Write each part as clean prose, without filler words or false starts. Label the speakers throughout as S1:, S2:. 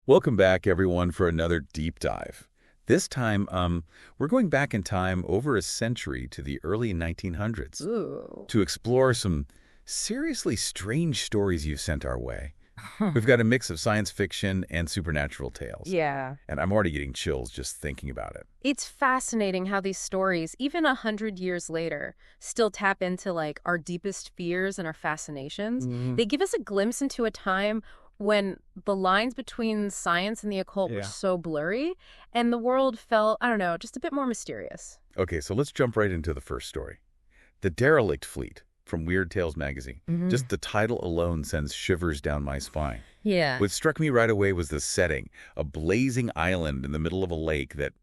S1: Welcome back, everyone, for another deep dive. This time, we're going back in time over a century to the early 1900s
S2: Ooh.
S1: to explore some seriously strange stories you sent our way. We've got a mix of science fiction and supernatural tales,
S2: Yeah.
S1: and I'm already getting chills just thinking about it.
S2: It's fascinating how these stories, even 100 years later, still tap into our deepest fears and our fascinations.
S1: Mhm.
S2: They give us a glimpse into a time when the lines between science and the occult were
S1: Yeah.
S2: so blurry and the world felt, I don't know, just a bit more mysterious.
S1: Okay, so let's jump right into the first story. The Derelict Fleet from Weird Tales magazine.
S2: Hmm.
S1: Just the title alone sends shivers down my spine.
S2: Yeah.
S1: What struck me right away was the setting, a blazing island in the middle of a lake that,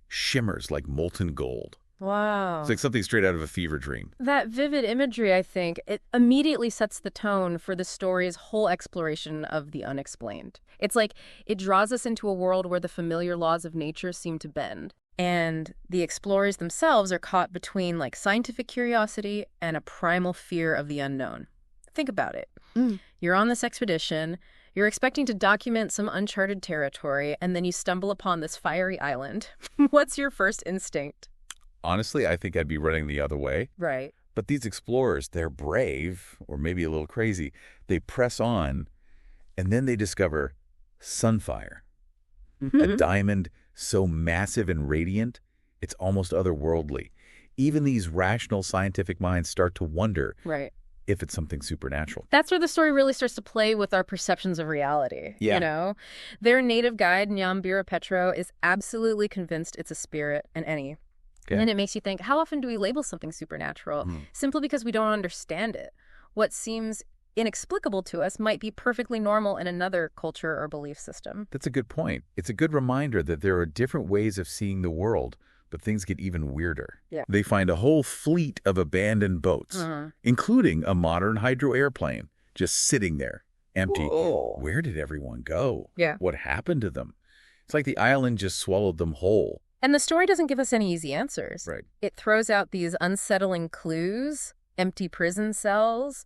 S1: shimmers like molten gold.
S2: Wow.
S1: It's like something straight out of a fever dream.
S2: That vivid imagery, I think, it immediately sets the tone for the story's whole exploration of the unexplained. It's like it draws us into a world where the familiar laws of nature seem to bend. And the explorers themselves are caught between scientific curiosity and a primal fear of the unknown. Think about it. You're on this expedition, you're expecting to document some uncharted territory, and then you stumble upon this fiery island. What's your first instinct?
S1: Honestly, I think I'd be running the other way.
S2: Right.
S1: But these explorers, they're brave, or maybe a little crazy. They press on, and then they discover sunfire, a diamond so massive and radiant, it's almost otherworldly. Even these rational scientific minds start to wonder
S2: Right.
S1: if it's something supernatural.
S2: That's where the story really starts to play with our perceptions of reality.
S1: Yeah.
S2: You know, their native guide, Nyambira Petro, is absolutely convinced it's a spirit, and any.
S1: Okay.
S2: And then it makes you think, how often do we label something supernatural simply because we don't understand it? What seems inexplicable to us might be perfectly normal in another culture or belief system.
S1: That's a good point. It's a good reminder that there are different ways of seeing the world, but things get even weirder.
S2: Yeah.
S1: They find a whole fleet of abandoned boats, including a modern hydro airplane, just sitting there, empty.
S2: Whoa.
S1: Where did everyone go?
S2: Yeah.
S1: What happened to them? It's like the island just swallowed them whole.
S2: And the story doesn't give us any easy answers.
S1: Right.
S2: It throws out these unsettling clues, empty prison cells,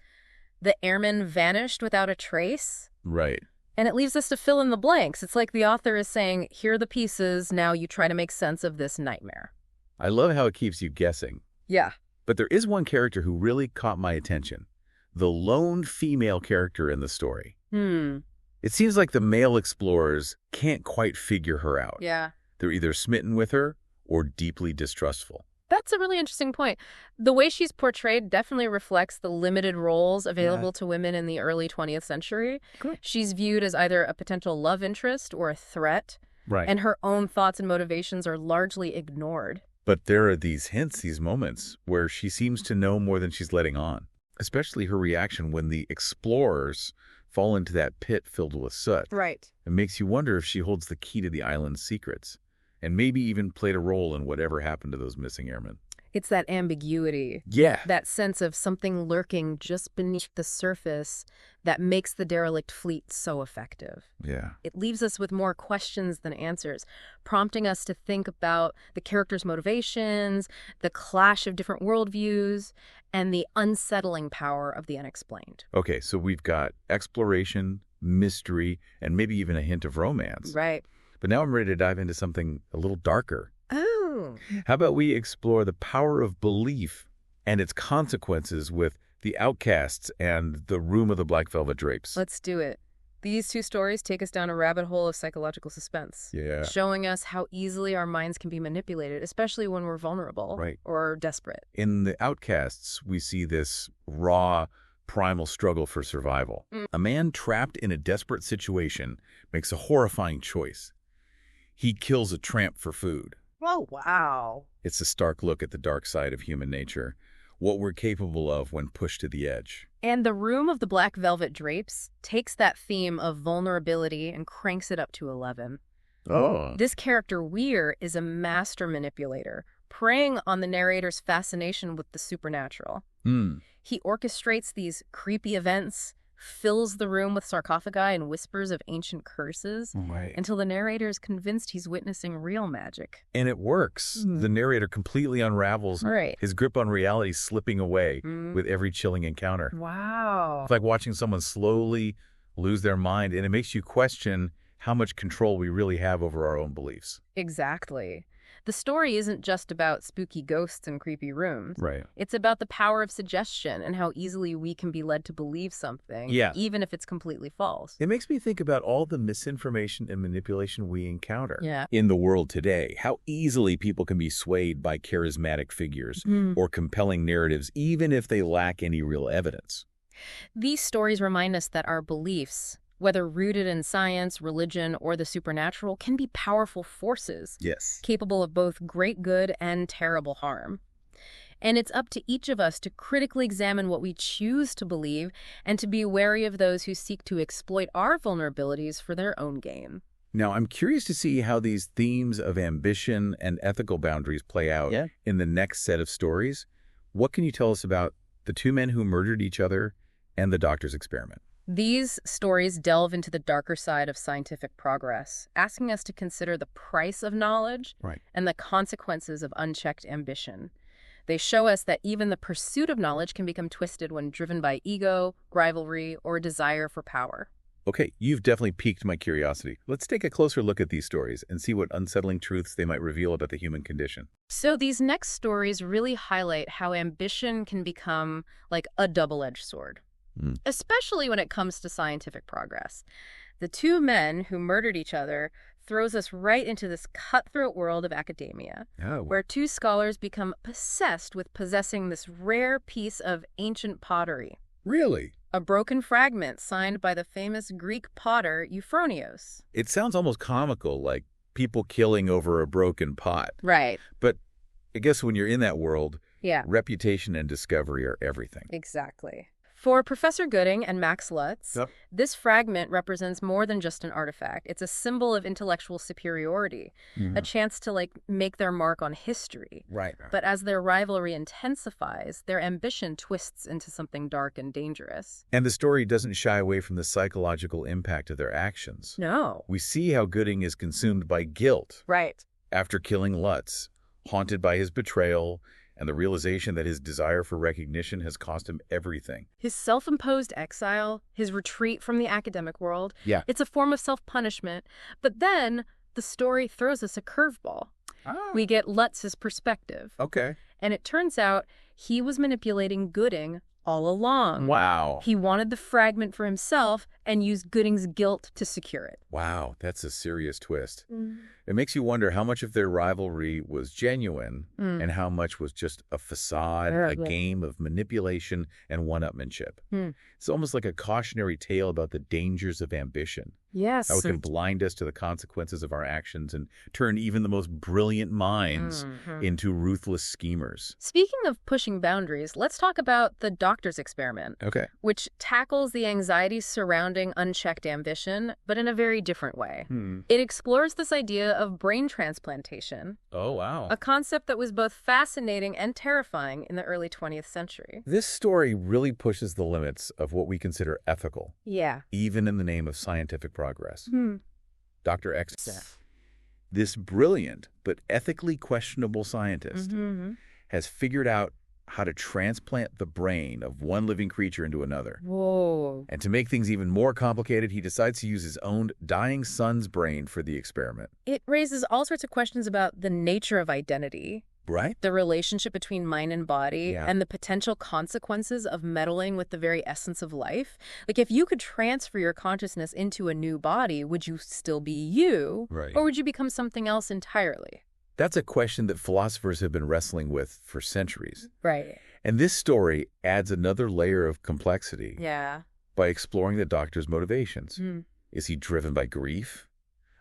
S2: the airmen vanished without a trace,
S1: Right.
S2: and it leaves us to fill in the blanks. It's like the author is saying, here are the pieces, now you try to make sense of this nightmare.
S1: I love how it keeps you guessing.
S2: Yeah.
S1: But there is one character who really caught my attention. The lone female character in the story. It seems like the male explorers can't quite figure her out.
S2: Yeah.
S1: They're either smitten with her or deeply distrustful.
S2: That's a really interesting point. The way she's portrayed definitely reflects the limited roles available to women in the early 20th century.
S1: Good.
S2: She's viewed as either a potential love interest or a threat,
S1: Right.
S2: and her own thoughts and motivations are largely ignored.
S1: But there are these hints, these moments, where she seems to know more than she's letting on. Especially her reaction when the explorers fall into that pit filled with soot.
S2: Right.
S1: It makes you wonder if she holds the key to the island's secrets, and maybe even played a role in whatever happened to those missing airmen.
S2: It's that ambiguity,
S1: Yeah.
S2: that sense of something lurking just beneath the surface that makes the derelict fleet so effective.
S1: Yeah.
S2: It leaves us with more questions than answers, prompting us to think about the characters' motivations, the clash of different worldviews, and the unsettling power of the unexplained.
S1: Okay, so we've got exploration, mystery, and maybe even a hint of romance.
S2: Right.
S1: But now I'm ready to dive into something a little darker.
S2: Oh.
S1: How about we explore the power of belief and its consequences with The Outcasts and The Room of the Black Velvet Drapes?
S2: Let's do it. These two stories take us down a rabbit hole of psychological suspense,
S1: Yeah.
S2: showing us how easily our minds can be manipulated, especially when we're vulnerable
S1: Right.
S2: or desperate.
S1: In The Outcasts, we see this raw, primal struggle for survival. A man trapped in a desperate situation makes a horrifying choice. He kills a tramp for food.
S2: Oh, wow.
S1: It's a stark look at the dark side of human nature, what we're capable of when pushed to the edge.
S2: And The Room of the Black Velvet Drapes takes that theme of vulnerability and cranks it up to 11.
S1: Oh.
S2: This character, Weir, is a master manipulator, preying on the narrator's fascination with the supernatural. He orchestrates these creepy events, fills the room with sarcophagi and whispers of ancient curses,
S1: Right.
S2: until the narrator is convinced he's witnessing real magic.
S1: And it works. The narrator completely unravels,
S2: Right.
S1: his grip on reality slipping away with every chilling encounter.
S2: Wow.
S1: It's like watching someone slowly lose their mind, and it makes you question how much control we really have over our own beliefs.
S2: Exactly. The story isn't just about spooky ghosts and creepy rooms.
S1: Right.
S2: It's about the power of suggestion and how easily we can be led to believe something,
S1: Yeah.
S2: even if it's completely false.
S1: It makes me think about all the misinformation and manipulation we encounter
S2: Yeah.
S1: in the world today, how easily people can be swayed by charismatic figures or compelling narratives, even if they lack any real evidence.
S2: These stories remind us that our beliefs, whether rooted in science, religion, or the supernatural, can be powerful forces,
S1: Yes.
S2: capable of both great good and terrible harm. And it's up to each of us to critically examine what we choose to believe and to be wary of those who seek to exploit our vulnerabilities for their own gain.
S1: Now, I'm curious to see how these themes of ambition and ethical boundaries play out in the next set of stories. What can you tell us about the two men who murdered each other and the doctor's experiment?
S2: These stories delve into the darker side of scientific progress, asking us to consider the price of knowledge and the consequences of unchecked ambition. They show us that even the pursuit of knowledge can become twisted when driven by ego, rivalry, or a desire for power.
S1: Okay, you've definitely piqued my curiosity. Let's take a closer look at these stories and see what unsettling truths they might reveal about the human condition.
S2: So these next stories really highlight how ambition can become like a double-edged sword, especially when it comes to scientific progress. The two men who murdered each other throws us right into this cutthroat world of academia, where two scholars become obsessed with possessing this rare piece of ancient pottery.
S1: Really?
S2: A broken fragment signed by the famous Greek potter Euphronios.
S1: It sounds almost comical, like people killing over a broken pot.
S2: Right.
S1: But I guess when you're in that world,
S2: Yeah.
S1: reputation and discovery are everything.
S2: Exactly. For Professor Gooding and Max Lutz, this fragment represents more than just an artifact. It's a symbol of intellectual superiority, a chance to make their mark on history.
S1: Right.
S2: But as their rivalry intensifies, their ambition twists into something dark and dangerous.
S1: And the story doesn't shy away from the psychological impact of their actions.
S2: No.
S1: We see how Gooding is consumed by guilt
S2: Right.
S1: after killing Lutz, haunted by his betrayal and the realization that his desire for recognition has cost him everything.
S2: His self-imposed exile, his retreat from the academic world,
S1: Yeah.
S2: it's a form of self-punishment. But then the story throws us a curveball. We get Lutz's perspective.
S1: Okay.
S2: And it turns out he was manipulating Gooding all along.
S1: Wow.
S2: He wanted the fragment for himself and used Gooding's guilt to secure it.
S1: Wow, that's a serious twist. It makes you wonder how much of their rivalry was genuine and how much was just a facade, a game of manipulation and one-upmanship. It's almost like a cautionary tale about the dangers of ambition.
S2: Yes.
S1: How it can blind us to the consequences of our actions and turn even the most brilliant minds into ruthless schemers.
S2: Speaking of pushing boundaries, let's talk about the doctor's experiment,
S1: Okay.
S2: which tackles the anxieties surrounding unchecked ambition, but in a very different way. It explores this idea of brain transplantation,
S1: Oh, wow.
S2: a concept that was both fascinating and terrifying in the early 20th century.
S1: This story really pushes the limits of what we consider ethical,
S2: Yeah.
S1: even in the name of scientific progress. Dr. X, this brilliant but ethically questionable scientist, has figured out how to transplant the brain of one living creature into another.
S2: Whoa.
S1: And to make things even more complicated, he decides to use his own dying son's brain for the experiment.
S2: It raises all sorts of questions about the nature of identity,
S1: Right?
S2: the relationship between mind and body, and the potential consequences of meddling with the very essence of life. Like, if you could transfer your consciousness into a new body, would you still be you?
S1: Right.
S2: Or would you become something else entirely?
S1: That's a question that philosophers have been wrestling with for centuries.
S2: Right.
S1: And this story adds another layer of complexity
S2: Yeah.
S1: by exploring the doctor's motivations. Is he driven by grief,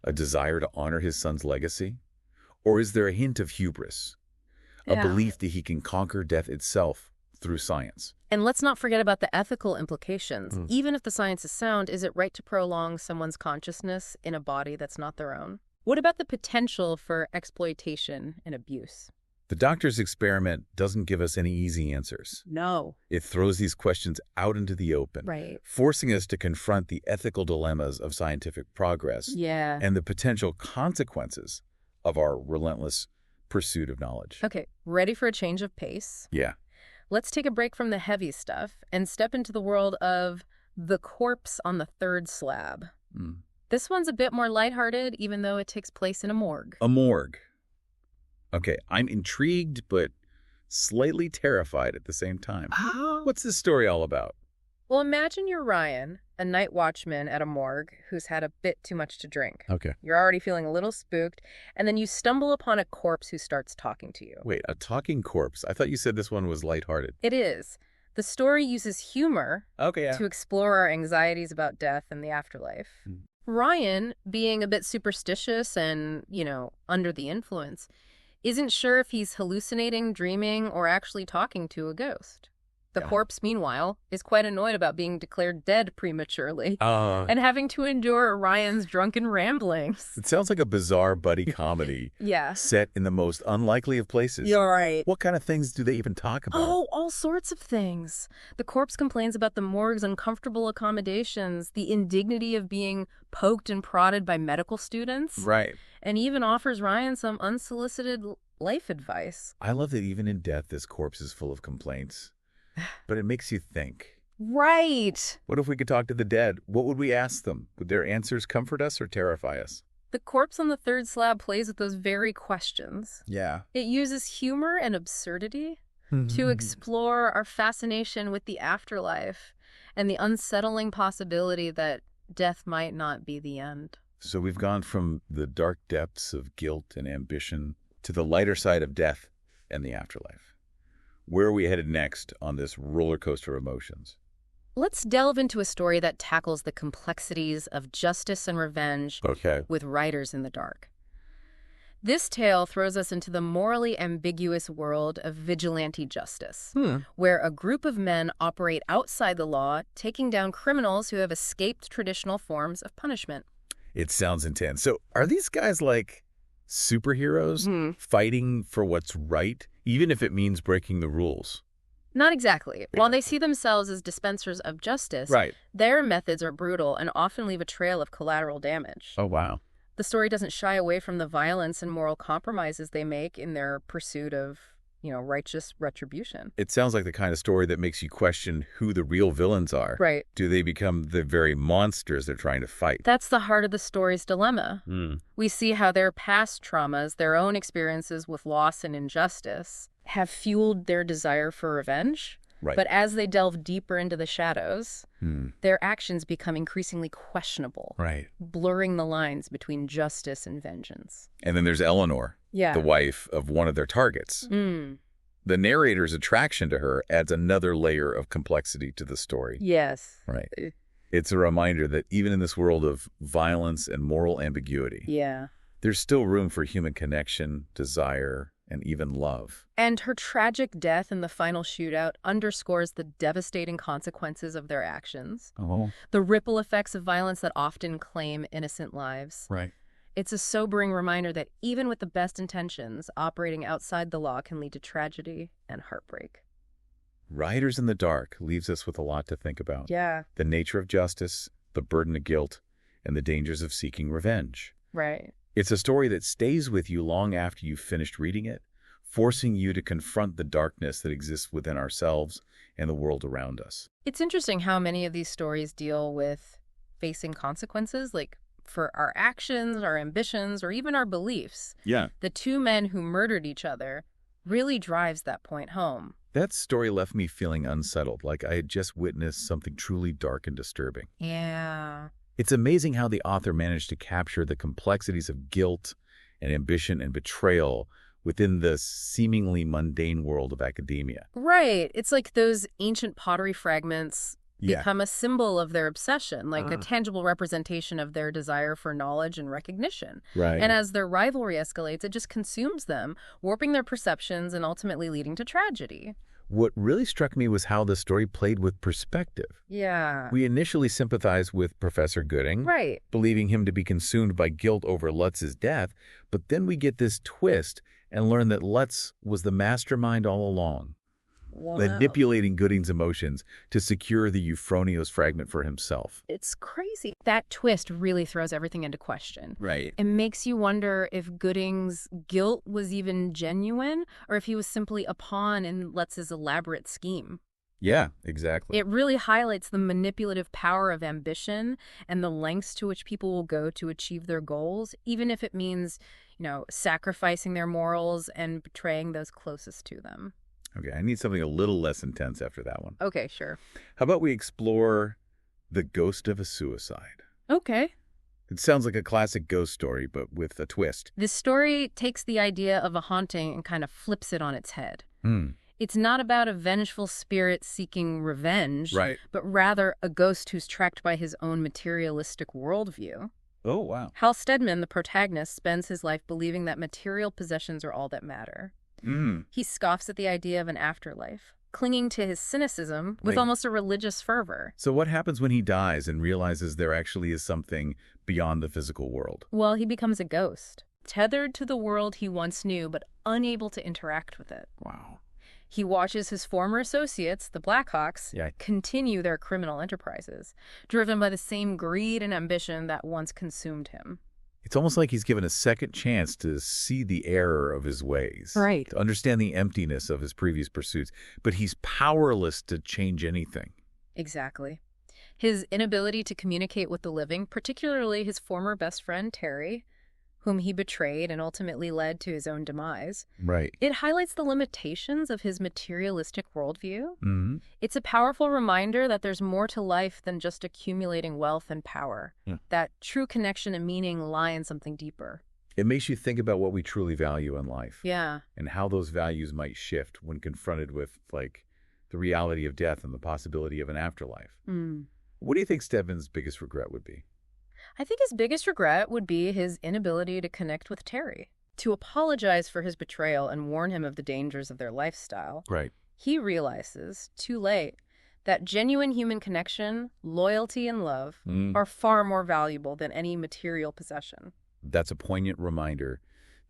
S1: a desire to honor his son's legacy? Or is there a hint of hubris, a belief that he can conquer death itself through science?
S2: And let's not forget about the ethical implications. Even if the science is sound, is it right to prolong someone's consciousness in a body that's not their own? What about the potential for exploitation and abuse?
S1: The doctor's experiment doesn't give us any easy answers.
S2: No.
S1: It throws these questions out into the open,
S2: Right.
S1: forcing us to confront the ethical dilemmas of scientific progress
S2: Yeah.
S1: and the potential consequences of our relentless pursuit of knowledge.
S2: Okay, ready for a change of pace?
S1: Yeah.
S2: Let's take a break from the heavy stuff and step into the world of the corpse on the third slab. This one's a bit more lighthearted, even though it takes place in a morgue.
S1: A morgue. Okay, I'm intrigued, but slightly terrified at the same time. What's this story all about?
S2: Well, imagine you're Ryan, a night watchman at a morgue who's had a bit too much to drink.
S1: Okay.
S2: You're already feeling a little spooked, and then you stumble upon a corpse who starts talking to you.
S1: Wait, a talking corpse? I thought you said this one was lighthearted.
S2: It is. The story uses humor
S1: Okay,
S2: to explore our anxieties about death and the afterlife. Ryan, being a bit superstitious and, under the influence, isn't sure if he's hallucinating, dreaming, or actually talking to a ghost. The corpse, meanwhile, is quite annoyed about being declared dead prematurely and having to endure Ryan's drunken ramblings.
S1: It sounds like a bizarre buddy comedy.
S2: Yeah.
S1: Set in the most unlikely of places.
S2: You're right.
S1: What kind of things do they even talk about?
S2: Oh, all sorts of things. The corpse complains about the morgue's uncomfortable accommodations, the indignity of being poked and prodded by medical students.
S1: Right.
S2: And even offers Ryan some unsolicited life advice.
S1: I love that even in death, this corpse is full of complaints. But it makes you think.
S2: Right.
S1: What if we could talk to the dead? What would we ask them? Would their answers comfort us or terrify us?
S2: The corpse on the third slab plays with those very questions.
S1: Yeah.
S2: It uses humor and absurdity to explore our fascination with the afterlife and the unsettling possibility that death might not be the end.
S1: So we've gone from the dark depths of guilt and ambition to the lighter side of death and the afterlife. Where are we headed next on this roller coaster of emotions?
S2: Let's delve into a story that tackles the complexities of justice and revenge with writers in the dark. This tale throws us into the morally ambiguous world of vigilante justice, where a group of men operate outside the law, taking down criminals who have escaped traditional forms of punishment.
S1: It sounds intense. So are these guys like superheroes fighting for what's right, even if it means breaking the rules?
S2: Not exactly. While they see themselves as dispensers of justice, their methods are brutal and often leave a trail of collateral damage.
S1: Oh, wow.
S2: The story doesn't shy away from the violence and moral compromises they make in their pursuit of, righteous retribution.
S1: It sounds like the kind of story that makes you question who the real villains are.
S2: Right.
S1: Do they become the very monsters they're trying to fight?
S2: That's the heart of the story's dilemma. We see how their past traumas, their own experiences with loss and injustice, have fueled their desire for revenge.
S1: Right.
S2: But as they delve deeper into the shadows, their actions become increasingly questionable, blurring the lines between justice and vengeance.
S1: And then there's Eleanor, the wife of one of their targets. The narrator's attraction to her adds another layer of complexity to the story.
S2: Yes.
S1: Right. It's a reminder that even in this world of violence and moral ambiguity, there's still room for human connection, desire, and even love.
S2: And her tragic death in the final shootout underscores the devastating consequences of their actions. The ripple effects of violence that often claim innocent lives.
S1: Right.
S2: It's a sobering reminder that even with the best intentions, operating outside the law can lead to tragedy and heartbreak.
S1: Riders in the Dark leaves us with a lot to think about.
S2: Yeah.
S1: The nature of justice, the burden of guilt, and the dangers of seeking revenge.
S2: Right.
S1: It's a story that stays with you long after you've finished reading it, forcing you to confront the darkness that exists within ourselves and the world around us.
S2: It's interesting how many of these stories deal with facing consequences, like for our actions, our ambitions, or even our beliefs.
S1: Yeah.
S2: The two men who murdered each other really drives that point home.
S1: That story left me feeling unsettled, like I had just witnessed something truly dark and disturbing.
S2: Yeah.
S1: It's amazing how the author managed to capture the complexities of guilt and ambition and betrayal within the seemingly mundane world of academia.
S2: Right. It's like those ancient pottery fragments become a symbol of their obsession, like a tangible representation of their desire for knowledge and recognition.
S1: Right.
S2: And as their rivalry escalates, it just consumes them, warping their perceptions and ultimately leading to tragedy.
S1: What really struck me was how the story played with perspective.
S2: Yeah.
S1: We initially sympathized with Professor Gooding, believing him to be consumed by guilt over Lutz's death, but then we get this twist and learn that Lutz was the mastermind all along, manipulating Gooding's emotions to secure the Euphronio's fragment for himself.
S2: It's crazy. That twist really throws everything into question.
S1: Right.
S2: It makes you wonder if Gooding's guilt was even genuine or if he was simply a pawn in Lutz's elaborate scheme.
S1: Yeah, exactly.
S2: It really highlights the manipulative power of ambition and the lengths to which people will go to achieve their goals, even if it means, sacrificing their morals and betraying those closest to them.
S1: Okay, I need something a little less intense after that one.
S2: Okay, sure.
S1: How about we explore the ghost of a suicide?
S2: Okay.
S1: It sounds like a classic ghost story, but with a twist.
S2: This story takes the idea of a haunting and kind of flips it on its head.
S1: Hmm.
S2: It's not about a vengeful spirit seeking revenge,
S1: Right.
S2: but rather a ghost who's tracked by his own materialistic worldview.
S1: Oh, wow.
S2: Hal Steadman, the protagonist, spends his life believing that material possessions are all that matter. He scoffs at the idea of an afterlife, clinging to his cynicism with
S1: Wait.
S2: almost a religious fervor.
S1: So what happens when he dies and realizes there actually is something beyond the physical world?
S2: Well, he becomes a ghost, tethered to the world he once knew, but unable to interact with it.
S1: Wow.
S2: He watches his former associates, the Blackhawks,
S1: Yeah.
S2: continue their criminal enterprises, driven by the same greed and ambition that once consumed him.
S1: It's almost like he's given a second chance to see the error of his ways.
S2: Right.
S1: To understand the emptiness of his previous pursuits, but he's powerless to change anything.
S2: Exactly. His inability to communicate with the living, particularly his former best friend, Terry, whom he betrayed and ultimately led to his own demise.
S1: Right.
S2: It highlights the limitations of his materialistic worldview.
S1: Mm-hmm.
S2: It's a powerful reminder that there's more to life than just accumulating wealth and power.
S1: Yeah.
S2: That true connection and meaning lie in something deeper.
S1: It makes you think about what we truly value in life.
S2: Yeah.
S1: And how those values might shift when confronted with, like, the reality of death and the possibility of an afterlife. What do you think Steadman's biggest regret would be?
S2: I think his biggest regret would be his inability to connect with Terry, to apologize for his betrayal and warn him of the dangers of their lifestyle.
S1: Right.
S2: He realizes, too late, that genuine human connection, loyalty, and love are far more valuable than any material possession.
S1: That's a poignant reminder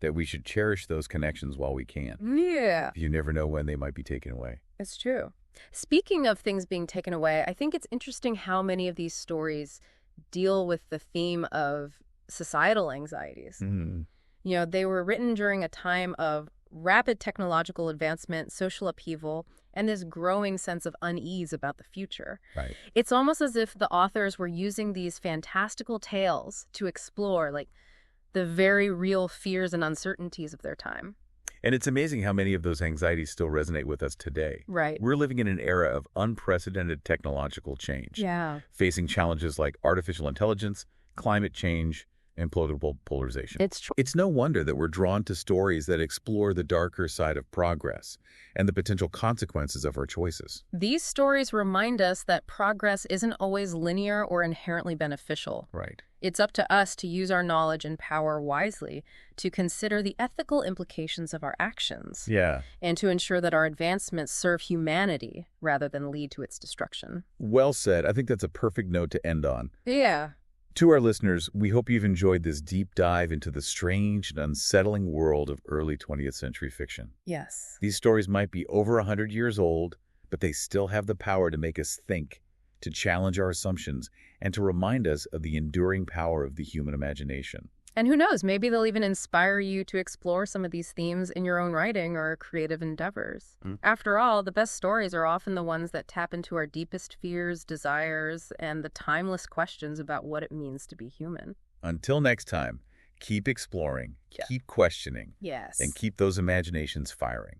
S1: that we should cherish those connections while we can.
S2: Yeah,
S1: You never know when they might be taken away.
S2: it's true. Speaking of things being taken away, I think it's interesting how many of these stories deal with the theme of societal anxieties. They were written during a time of rapid technological advancement, social upheaval, and this growing sense of unease about the future.
S1: Right.
S2: It's almost as if the authors were using these fantastical tales to explore, like, the very real fears and uncertainties of their time.
S1: And it's amazing how many of those anxieties still resonate with us today.
S2: Right.
S1: We're living in an era of unprecedented technological change.
S2: Yeah.
S1: Facing challenges like artificial intelligence, climate change, and political polarization.
S2: It's true.
S1: It's no wonder that we're drawn to stories that explore the darker side of progress and the potential consequences of our choices.
S2: These stories remind us that progress isn't always linear or inherently beneficial.
S1: Right.
S2: It's up to us to use our knowledge and power wisely, to consider the ethical implications of our actions,
S1: Yeah.
S2: and to ensure that our advancements serve humanity rather than lead to its destruction.
S1: Well said. I think that's a perfect note to end on.
S2: Yeah.
S1: To our listeners, we hope you've enjoyed this deep dive into the strange and unsettling world of early 20th century fiction.
S2: Yes.
S1: These stories might be over 100 years old, but they still have the power to make us think, to challenge our assumptions, and to remind us of the enduring power of the human imagination.
S2: And who knows, maybe they'll even inspire you to explore some of these themes in your own writing or creative endeavors. After all, the best stories are often the ones that tap into our deepest fears, desires, and the timeless questions about what it means to be human.
S1: Until next time, keep exploring,
S2: Yeah.
S1: keep questioning,
S2: Yes.
S1: and keep those imaginations firing.